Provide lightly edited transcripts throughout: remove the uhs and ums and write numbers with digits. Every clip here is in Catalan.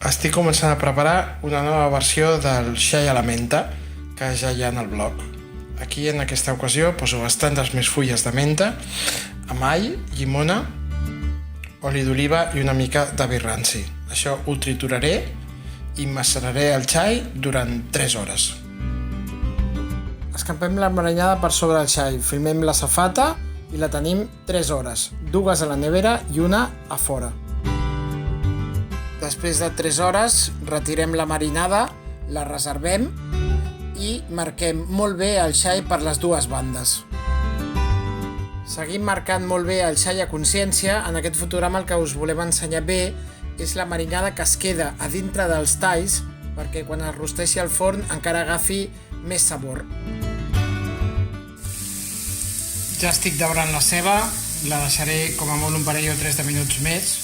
estic començant a preparar una nova versió del xai a la menta que ja hi ha en el blog. Aquí en aquesta ocasió poso bastantes més fulles de menta amb all, llimona, oli d'oliva i una mica de vi ranci. Això ho trituraré i maceraré el xai durant 3 hores. Escampem la marinada per sobre el xai, filmem la safata i la tenim 3 hores, 2 a la nevera i una a fora. Després de 3 hores retirem la marinada, la reservem i marquem molt bé el xai per les dues bandes. Seguim marcant molt bé el xai a consciència. En aquest fotograma el que us volem ensenyar bé és la marinada que es queda a dintre dels talls perquè quan es rosteixi al forn encara agafi més sabor. Ja estic daurant la ceba, la deixaré com a molt un parell o 3 de minuts més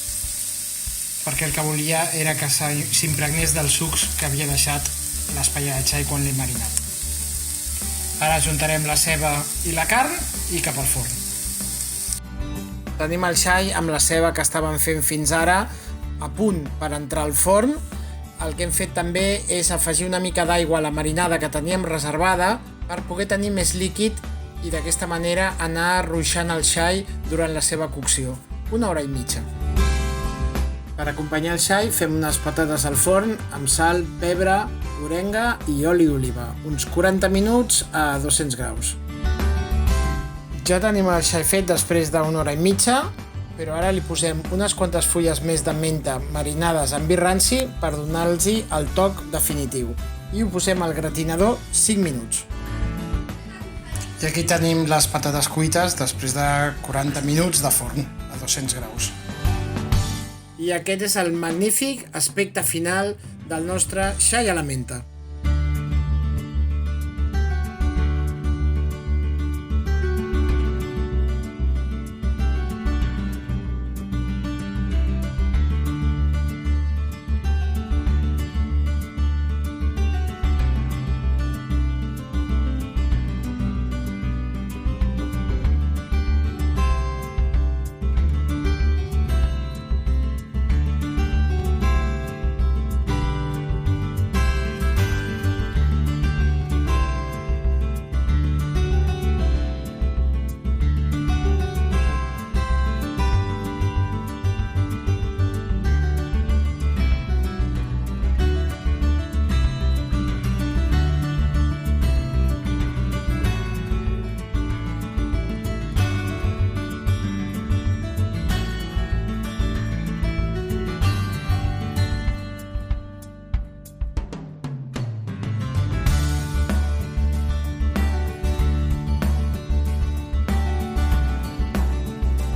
perquè el que volia era que s'impregnés dels sucs que havia deixat l'espaia de xai quan l'he marinat. Ara ajuntarem la ceba i la carn i cap al forn. Tenim el xai amb la ceba que estàvem fent fins ara a punt per entrar al forn. El que hem fet també és afegir una mica d'aigua a la marinada que teníem reservada per poder tenir més líquid i d'aquesta manera anar ruixant el xai durant la seva cocció, 1 hora i mitja. Per acompanyar el xai fem unes patates al forn amb sal, pebre, orenga i oli d'oliva, uns 40 minuts a 200 graus. Ja tenim el xai fet després d'1 hora i mitja, però ara li posem unes quantes fulles més de menta marinades amb vi ranci per donar-los el toc definitiu. I ho posem al gratinador 5 minuts. I aquí tenim les patates cuites després de 40 minuts de forn a 200 graus. I aquest és el magnífic aspecte final del nostre xai a la menta.